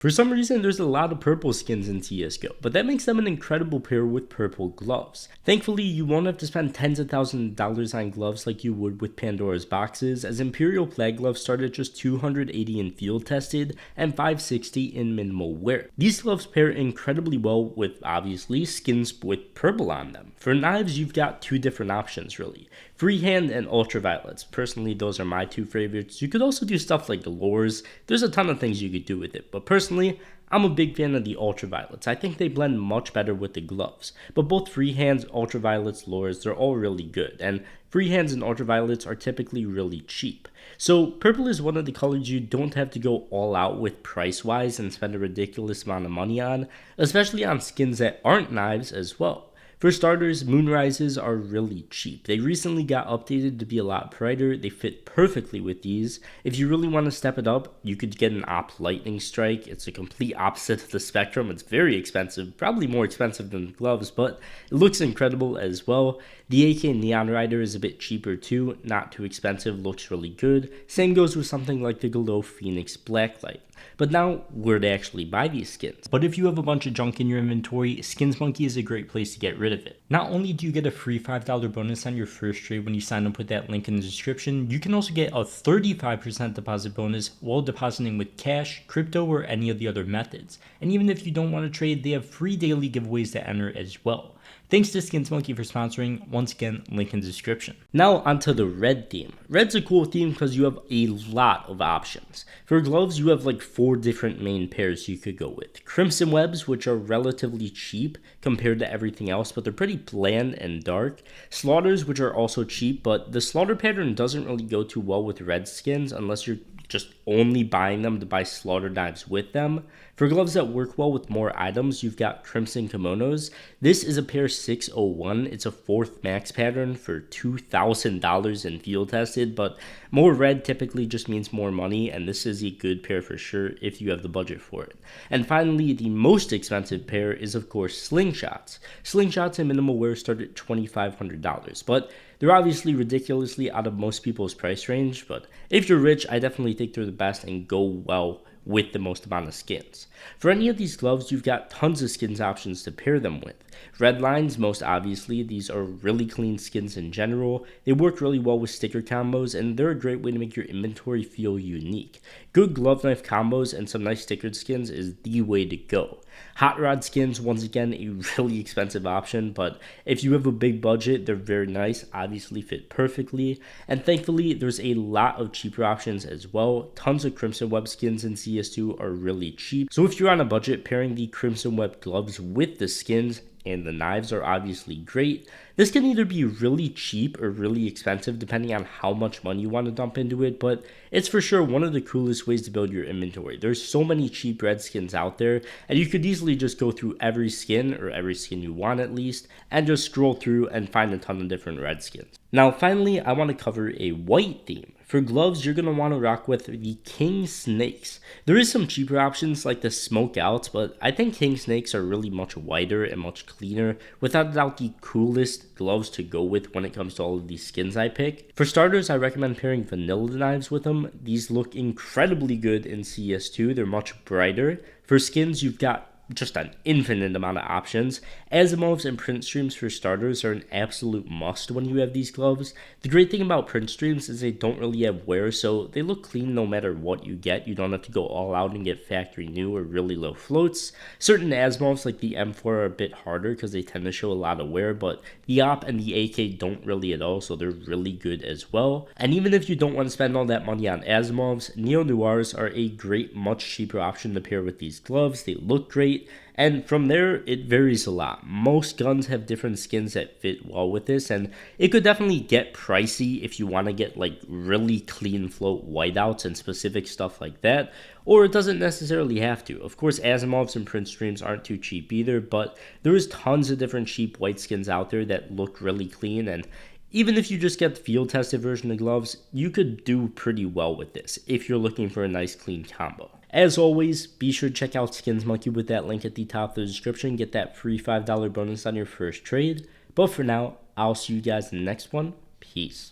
For some reason, there's a lot of purple skins in CSGO, but that makes them an incredible pair with purple gloves. Thankfully, you won't have to spend tens of thousands of dollars on gloves like you would with Pandora's boxes, as Imperial Plague gloves start at just $280 in field tested and $560 in minimal wear. These gloves pair incredibly well with, obviously, skins with purple on them. For knives, you've got two different options really. Freehand and ultraviolets. Personally, those are my two favorites. You could also do stuff like Galores. There's a ton of things you could do with it, but personally, I'm a big fan of the ultraviolets. I think they blend much better with the gloves. But both freehands, ultraviolets, lures, they're all really good. And freehands and ultraviolets are typically really cheap. So purple is one of the colors you don't have to go all out with price-wise and spend a ridiculous amount of money on, especially on skins that aren't knives as well. For starters, Moonrises are really cheap. They recently got updated to be a lot brighter. They fit perfectly with these. If you really want to step it up, you could get an Op Lightning Strike. It's a complete opposite of the spectrum. It's very expensive, probably more expensive than the gloves, but it looks incredible as well. The AK Neon Rider is a bit cheaper too, not too expensive, looks really good. Same goes with something like the Glow Phoenix Blacklight. But now, where to actually buy these skins? But if you have a bunch of junk in your inventory, SkinsMonkey is a great place to get rid of it. Not only do you get a free $5 bonus on your first trade when you sign up with that link in the description, you can also get a 35% deposit bonus while depositing with cash, crypto, or any of the other methods. And even if you don't want to trade, they have free daily giveaways to enter as well. Thanks to SkinsMonkey for sponsoring. Once again, link in the description. Now onto the red theme. Red's a cool theme because you have a lot of options. For gloves, you have like 4 different main pairs you could go with. Crimson Webs, which are relatively cheap compared to everything else, but they're pretty bland and dark. Slaughters, which are also cheap, but the slaughter pattern doesn't really go too well with red skins unless you're just only buying them to buy slaughter knives with them. For gloves that work well with more items, you've got Crimson Kimonos. This is a pair 601. It's a 4th max pattern for $2,000 in field tested, but more red typically just means more money, and this is a good pair for sure if you have the budget for it. And finally, the most expensive pair is of course Slingshots. Slingshots in minimal wear start at $2,500, but they're obviously ridiculously out of most people's price range, but if you're rich, I definitely think they're the best and go well with the most amount of skins. For any of these gloves, you've got tons of skins options to pair them with. Redlines, most obviously, these are really clean skins in general. They work really well with sticker combos, and they're a great way to make your inventory feel unique. Good glove knife combos and some nice stickered skins is the way to go. Hot Rod skins, once again, a really expensive option, but if you have a big budget, they're very nice, obviously fit perfectly. And thankfully, there's a lot of cheaper options as well. Tons of Crimson Web skins in CS2 are really cheap. So if you're on a budget, pairing the Crimson Web gloves with the skins and the knives are obviously great. This can either be really cheap or really expensive depending on how much money you want to dump into it, but it's for sure one of the coolest ways to build your inventory. There's so many cheap red skins out there, and you could easily just go through every skin, or every skin you want at least, and just scroll through and find a ton of different red skins. Now finally, I want to cover a white theme. For gloves, you're going to want to rock with the King Snakes. There is some cheaper options like the Smoke Outs, but I think King Snakes are really much whiter and much cleaner. Without a doubt, the coolest gloves to go with when it comes to all of these skins I pick. For starters, I recommend pairing vanilla knives with them. These look incredibly good in CS2. They're much brighter. For skins, you've got just an infinite amount of options. Asimovs and print streams for starters are an absolute must when you have these gloves. The great thing about print streams is they don't really have wear, so they look clean no matter what you get. You don't have to go all out and get factory new or really low floats. Certain Asimovs like the M4 are a bit harder because they tend to show a lot of wear, but the Op and the AK don't really at all, so they're really good as well. And even if you don't want to spend all that money on Asimovs, Neo Noirs are a great, much cheaper option to pair with these gloves. They look great. And from there, it varies a lot. Most guns have different skins that fit well with this, and it could definitely get pricey if you want to get like really clean float whiteouts and specific stuff like that, or it doesn't necessarily have to. Of course, Asimovs and print streams aren't too cheap either, but there is tons of different cheap white skins out there that look really clean, and even if you just get the field tested version of gloves, you could do pretty well with this if you're looking for a nice clean combo. As always, be sure to check out SkinsMonkey with that link at the top of the description. Get that free $5 bonus on your first trade. But for now, I'll see you guys in the next one. Peace.